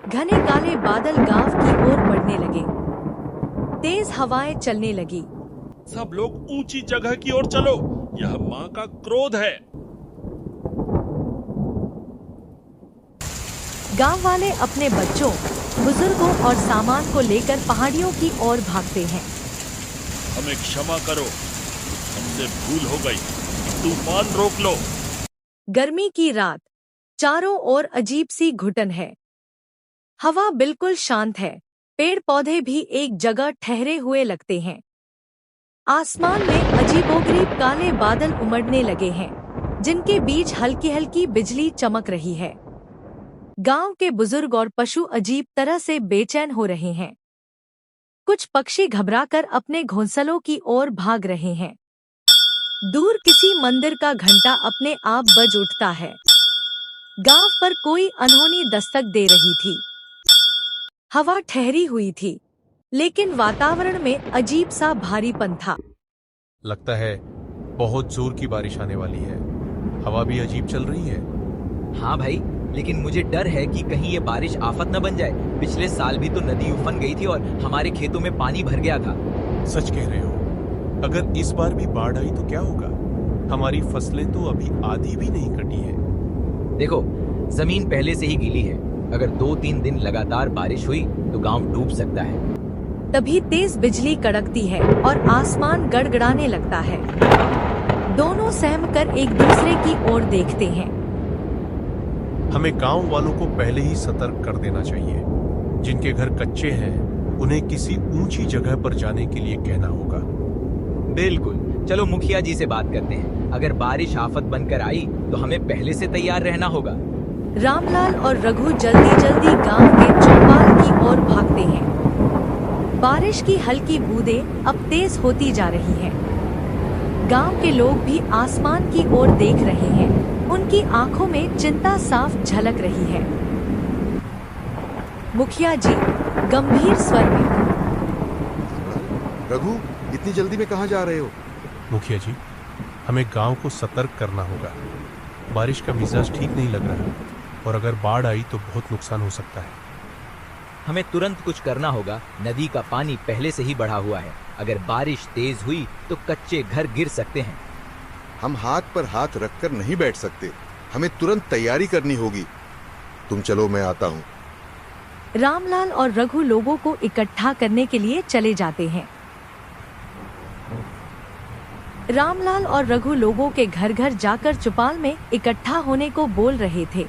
घने काले बादल गांव की ओर बढ़ने लगे। तेज हवाएं चलने लगी। सब लोग ऊंची जगह की ओर चलो, यह माँ का क्रोध है। गांव वाले अपने बच्चों, बुजुर्गों और सामान को लेकर पहाड़ियों की ओर भागते हैं। हमें क्षमा करो, हमसे भूल हो गई। तूफान रोक लो। गर्मी की रात, चारों ओर अजीब सी घुटन है। हवा बिल्कुल शांत है। पेड़ पौधे भी एक जगह ठहरे हुए लगते हैं। आसमान में अजीबोगरीब काले बादल उमड़ने लगे हैं, जिनके बीच हल्की हल्की बिजली चमक रही है। गांव के बुजुर्ग और पशु अजीब तरह से बेचैन हो रहे हैं। कुछ पक्षी घबराकर अपने घोंसलों की ओर भाग रहे हैं। दूर किसी मंदिर का घंटा अपने आप बज उठता है। गांव पर कोई अनहोनी दस्तक दे रही थी। हवा ठहरी हुई थी, लेकिन वातावरण में अजीब सा भारीपन था। लगता है बहुत जोर की बारिश आने वाली है। हवा भी अजीब चल रही है। हाँ भाई, लेकिन मुझे डर है कि कहीं ये बारिश आफत न बन जाए। पिछले साल भी तो नदी उफन गई थी और हमारे खेतों में पानी भर गया था। सच कह रहे हो। अगर इस बार भी बाढ़ आई तो क्या होगा? हमारी फसलें तो अभी आधी भी नहीं कटी है। देखो, जमीन पहले से ही गीली है। अगर 2-3 दिन लगातार बारिश हुई तो गांव डूब सकता है। तभी तेज बिजली कड़कती है और आसमान गड़गड़ाने लगता है। दोनों सहमकर एक दूसरे की ओर देखते हैं। हमें गांव वालों को पहले ही सतर्क कर देना चाहिए। जिनके घर कच्चे हैं, उन्हें किसी ऊंची जगह पर जाने के लिए कहना होगा। बिल्कुल, चलो मुखिया जी से बात करते हैं। अगर बारिश आफत बनकर आई तो हमें पहले से तैयार रहना होगा। रामलाल और रघु जल्दी जल्दी गांव के चौपाल की ओर भागते हैं। बारिश की हल्की बूंदें अब तेज होती जा रही हैं। गांव के लोग भी आसमान की ओर देख रहे हैं। उनकी आंखों में चिंता साफ झलक रही है। मुखिया जी गंभीर स्वर में, रघु, इतनी जल्दी में कहाँ जा रहे हो? मुखिया जी, हमें गांव को सतर्क करना होगा। बारिश का मिजाज ठीक नहीं लग रहा, और अगर बाढ़ आई तो बहुत नुकसान हो सकता है। हमें तुरंत कुछ करना होगा। नदी का पानी पहले से ही बढ़ा हुआ है। अगर बारिश तेज हुई तो कच्चे घर गिर सकते हैं। हम हाथ पर हाथ रखकर नहीं बैठ सकते। हमें तुरंत तैयारी करनी होगी। तुम चलो, मैं आता हूँ। रामलाल और रघु लोगों को इकट्ठा करने के लिए चले जाते हैं। रामलाल और रघु लोगों के घर घर जाकर चौपाल में इकट्ठा होने को बोल रहे थे।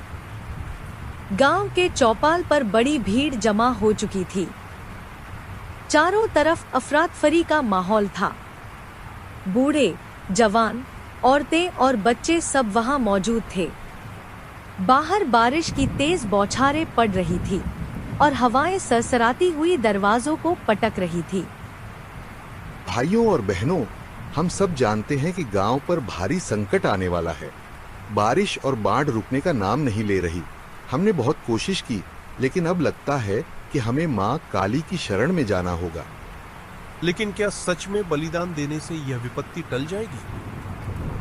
गांव के चौपाल पर बड़ी भीड़ जमा हो चुकी थी। चारों तरफ अफरातफरी का माहौल था। बूढ़े, जवान, औरतें और बच्चे सब वहां मौजूद थे। बाहर बारिश की तेज बौछारें पड़ रही थी और हवाएं सरसराती हुई दरवाजों को पटक रही थी। भाइयों और बहनों, हम सब जानते हैं कि गांव पर भारी संकट आने वाला है। बारिश और बाढ़ रुकने का नाम नहीं ले रही। हमने बहुत कोशिश की, लेकिन अब लगता है कि हमें माँ काली की शरण में जाना होगा। लेकिन क्या सच में बलिदान देने से यह विपत्ति टल जाएगी?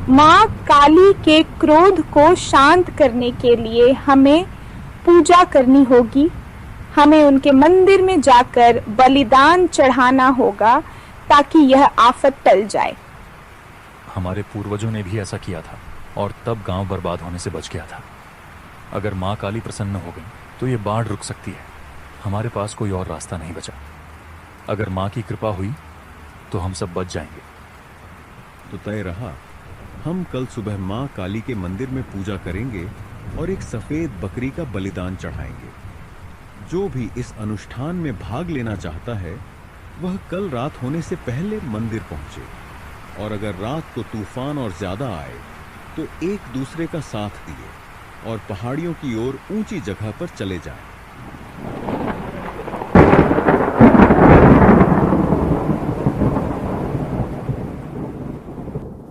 माँ काली के क्रोध को शांत करने के लिए हमें पूजा करनी होगी। हमें उनके मंदिर में जाकर बलिदान चढ़ाना होगा ताकि यह आफत टल जाए। हमारे पूर्वजों ने भी ऐसा किया था और तब गांव बर्बाद होने से बच गया था। अगर माँ काली प्रसन्न हो गई तो ये बाढ़ रुक सकती है। हमारे पास कोई और रास्ता नहीं बचा। अगर माँ की कृपा हुई तो हम सब बच जाएंगे। तो तय रहा, हम कल सुबह माँ काली के मंदिर में पूजा करेंगे और एक सफेद बकरी का बलिदान चढ़ाएंगे। जो भी इस अनुष्ठान में भाग लेना चाहता है वह कल रात होने से पहले मंदिर पहुंचे, और अगर रात को तूफान और ज्यादा आए तो एक दूसरे का साथ दिए और पहाड़ियों की ओर ऊंची जगह पर चले जाएं।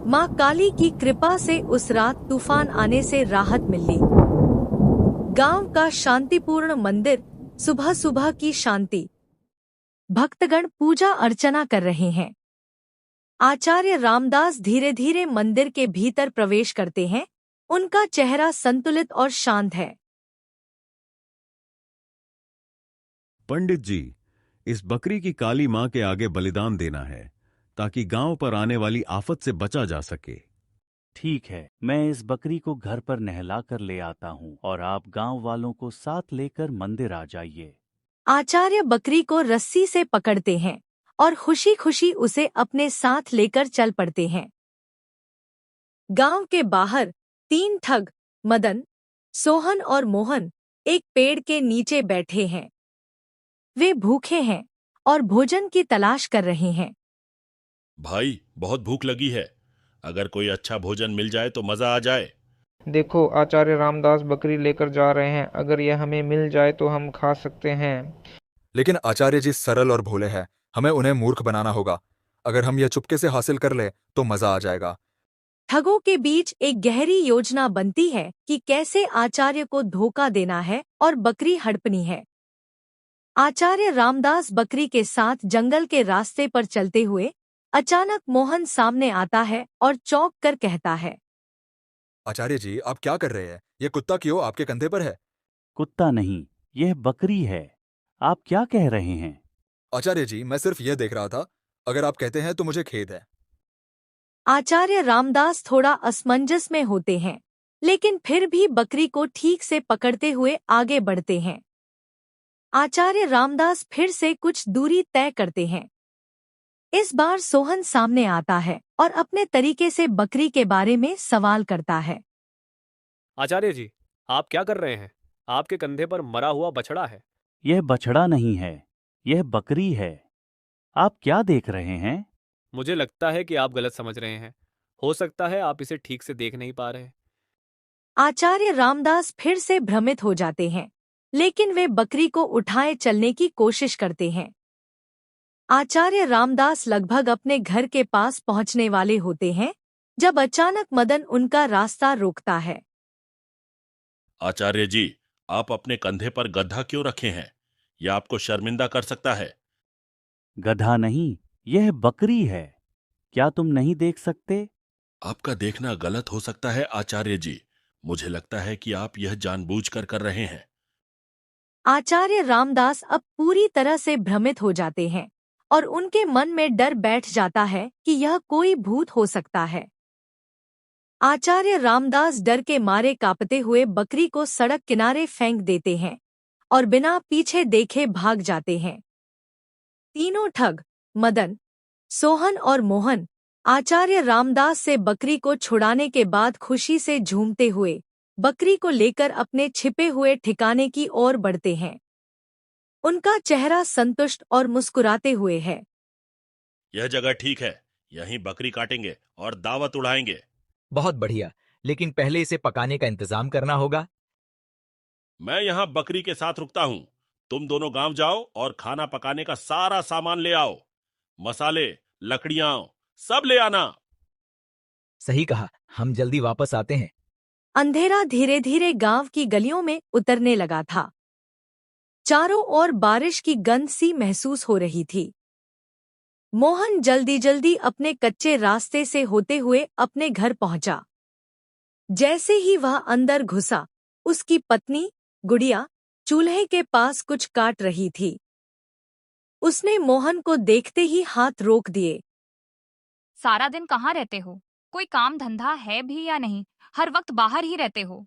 माँ काली की कृपा से उस रात तूफान आने से राहत मिली। गांव का शांतिपूर्ण मंदिर, सुबह सुबह की शांति। भक्तगण पूजा अर्चना कर रहे हैं। आचार्य रामदास धीरे धीरे मंदिर के भीतर प्रवेश करते हैं। उनका चेहरा संतुलित और शांत है। पंडित जी, इस बकरी की काली मां के आगे बलिदान देना है ताकि गांव पर आने वाली आफत से बचा जा सके। ठीक है, मैं इस बकरी को घर पर नहला कर ले आता हूँ और आप गांव वालों को साथ लेकर मंदिर आ जाइए। आचार्य बकरी को रस्सी से पकड़ते हैं और खुशी खुशी उसे अपने साथ लेकर चल पड़ते हैं। गांव के बाहर 3 ठग, मदन, सोहन और मोहन एक पेड़ के नीचे बैठे हैं। वे भूखे हैं और भोजन की तलाश कर रहे हैं। भाई, बहुत भूख लगी है। अगर कोई अच्छा भोजन मिल जाए तो मजा आ जाए। देखो, आचार्य रामदास बकरी लेकर जा रहे हैं। अगर यह हमें मिल जाए तो हम खा सकते हैं। लेकिन आचार्य जी सरल और भोले हैं, हमें उन्हें मूर्ख बनाना होगा। अगर हम यह चुपके से हासिल कर ले तो मजा आ जाएगा। ठगों के बीच एक गहरी योजना बनती है कि कैसे आचार्य को धोखा देना है और बकरी हड़पनी है। आचार्य रामदास बकरी के साथ जंगल के रास्ते पर चलते हुए अचानक मोहन सामने आता है और चौंक कर कहता है, आचार्य जी, आप क्या कर रहे हैं? यह कुत्ता क्यों आपके कंधे पर है? कुत्ता नहीं, यह बकरी है। आप क्या कह रहे हैं? आचार्य जी, मैं सिर्फ यह देख रहा था। अगर आप कहते हैं तो मुझे खेद है। आचार्य रामदास थोड़ा असमंजस में होते हैं, लेकिन फिर भी बकरी को ठीक से पकड़ते हुए आगे बढ़ते हैं। आचार्य रामदास फिर से कुछ दूरी तय करते हैं। इस बार सोहन सामने आता है और अपने तरीके से बकरी के बारे में सवाल करता है। आचार्य जी, आप क्या कर रहे हैं? आपके कंधे पर मरा हुआ बछड़ा है। यह बछड़ा नहीं है, यह बकरी है। आप क्या देख रहे हैं? मुझे लगता है कि आप गलत समझ रहे हैं। हो सकता है आप इसे ठीक से देख नहीं पा रहे। आचार्य रामदास फिर से भ्रमित हो जाते हैं, लेकिन वे बकरी को उठाए चलने की कोशिश करते हैं। आचार्य रामदास लगभग अपने घर के पास पहुंचने वाले होते हैं जब अचानक मदन उनका रास्ता रोकता है। आचार्य जी, आप अपने कंधे पर गधा क्यों रखे हैं? यह आपको शर्मिंदा कर सकता है। गधा नहीं, यह बकरी है। क्या तुम नहीं देख सकते? आपका देखना गलत हो सकता है आचार्य जी। मुझे लगता है कि आप यह जानबूझकर कर रहे हैं। आचार्य रामदास अब पूरी तरह से भ्रमित हो जाते हैं और उनके मन में डर बैठ जाता है कि यह कोई भूत हो सकता है। आचार्य रामदास डर के मारे कांपते हुए बकरी को सड़क किनारे फेंक देते हैं और बिना पीछे देखे भाग जाते हैं। तीनों ठग, मदन, सोहन और मोहन आचार्य रामदास से बकरी को छुड़ाने के बाद खुशी से झूमते हुए बकरी को लेकर अपने छिपे हुए ठिकाने की ओर बढ़ते हैं। उनका चेहरा संतुष्ट और मुस्कुराते हुए है। यह जगह ठीक है, यहीं बकरी काटेंगे और दावत उड़ाएंगे। बहुत बढ़िया, लेकिन पहले इसे पकाने का इंतजाम करना होगा। मैं यहाँ बकरी के साथ रुकता हूँ। तुम दोनों गांव जाओ और खाना पकाने का सारा सामान ले आओ। मसाले, लकड़ियां, सब ले आना। सही कहा, हम जल्दी वापस आते हैं। अंधेरा धीरे धीरे गांव की गलियों में उतरने लगा था। चारों ओर बारिश की गंध सी महसूस हो रही थी। मोहन जल्दी जल्दी अपने कच्चे रास्ते से होते हुए अपने घर पहुंचा। जैसे ही वह अंदर घुसा, उसकी पत्नी गुड़िया चूल्हे के पास कुछ काट रही थी। उसने मोहन को देखते ही हाथ रोक दिए। सारा दिन कहाँ रहते हो? कोई काम धंधा है भी या नहीं? हर वक्त बाहर ही रहते हो।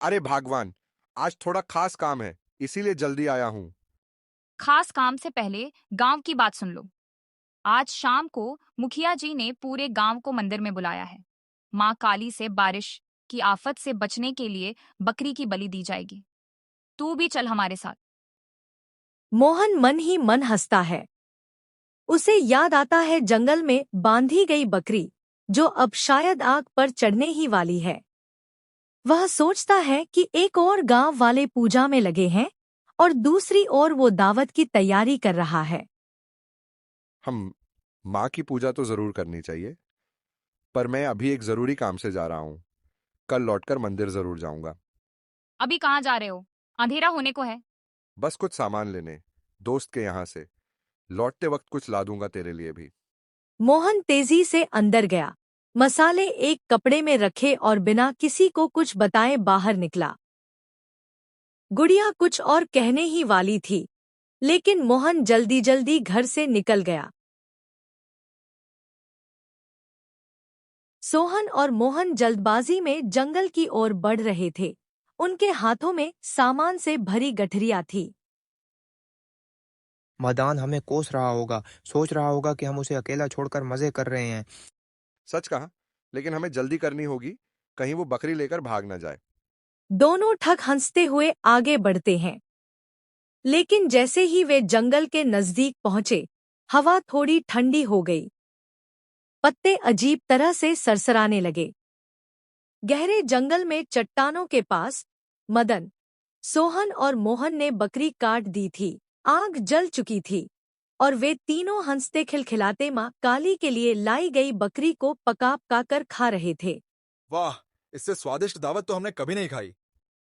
अरे भगवान, आज थोड़ा खास काम है, इसीलिए जल्दी आया हूँ। खास काम से पहले गांव की बात सुन लो। आज शाम को मुखिया जी ने पूरे गांव को मंदिर में बुलाया है। माँ काली से बारिश की आफत से बचने के लिए बकरी की बलि दी जाएगी। तू भी चल हमारे साथ। मोहन मन ही मन हंसता है। उसे याद आता है जंगल में बांधी गई बकरी, जो अब शायद आग पर चढ़ने ही वाली है। वह सोचता है कि एक और गांव वाले पूजा में लगे हैं और दूसरी ओर वो दावत की तैयारी कर रहा है। हम माँ की पूजा तो जरूर करनी चाहिए, पर मैं अभी एक जरूरी काम से जा रहा हूँ। कल लौटकर मंदिर जरूर जाऊंगा। अभी कहाँ जा रहे हो? अंधेरा होने को है। बस कुछ सामान लेने, दोस्त के यहाँ से। लौटते वक्त कुछ ला दूंगा तेरे लिए भी। मोहन तेजी से अंदर गया, मसाले एक कपड़े में रखे और बिना किसी को कुछ बताए बाहर निकला। गुड़िया कुछ और कहने ही वाली थी लेकिन मोहन जल्दी जल्दी घर से निकल गया। सोहन और मोहन जल्दबाजी में जंगल की ओर बढ़ रहे थे। उनके हाथों में सामान से भरी गठरियां थी। मदान हमें कोस रहा होगा, सोच रहा होगा कि हम उसे अकेला छोड़कर मजे कर रहे हैं। सच कहा, लेकिन हमें जल्दी करनी होगी, कहीं वो बकरी लेकर भाग ना जाए। दोनों ठग हंसते हुए आगे बढ़ते हैं। लेकिन जैसे ही वे जंगल के नजदीक पहुंचे, हवा थोड़ी ठंडी हो गई। पत्ते अजीब तरह से सरसराने लगे। गहरे जंगल में चट्टानों के पास मदन, सोहन और मोहन ने बकरी काट दी थी। आग जल चुकी थी और वे तीनों हंसते खिलखिलाते माँ काली के लिए लाई गई बकरी को पका पकाकर खा रहे थे। वाह, इससे स्वादिष्ट दावत तो हमने कभी नहीं खाई।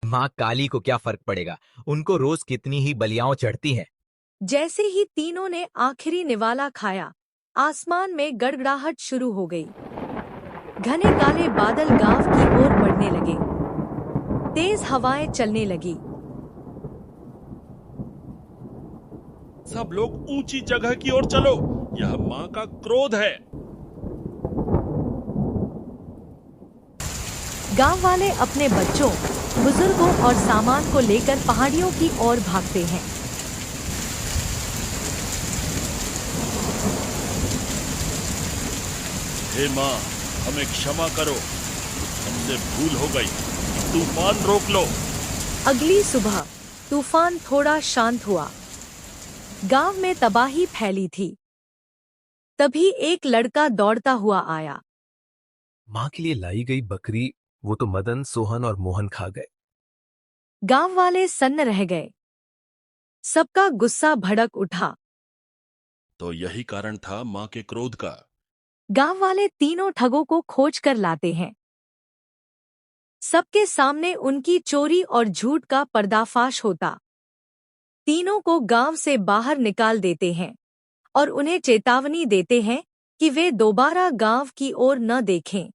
माँ काली को क्या फर्क पड़ेगा, उनको रोज कितनी ही बलियां चढ़ती हैं। जैसे ही तीनों ने आखिरी निवाला खाया, आसमान में गड़गड़ाहट शुरू हो गई। घने काले बादल गांव की ओर बढ़ने लगे। तेज हवाएं चलने लगी। सब लोग ऊंची जगह की ओर चलो, यह मां का क्रोध है। गांव वाले अपने बच्चों, बुजुर्गों और सामान को लेकर पहाड़ियों की ओर भागते हैं। हे मां, हमें क्षमा करो, हमसे भूल हो गई। तूफान रोक लो। अगली सुबह तूफान थोड़ा शांत हुआ। गांव में तबाही फैली थी। तभी एक लड़का दौड़ता हुआ आया। माँ के लिए लाई गई बकरी वो तो मदन, सोहन और मोहन खा गए। गांव वाले सन्न रह गए। सबका गुस्सा भड़क उठा। तो यही कारण था मां के क्रोध का। गांव वाले तीनों ठगों को खोज कर लाते हैं। सबके सामने उनकी चोरी और झूठ का पर्दाफाश होता। तीनों को गांव से बाहर निकाल देते हैं और उन्हें चेतावनी देते हैं कि वे दोबारा गांव की ओर न देखें।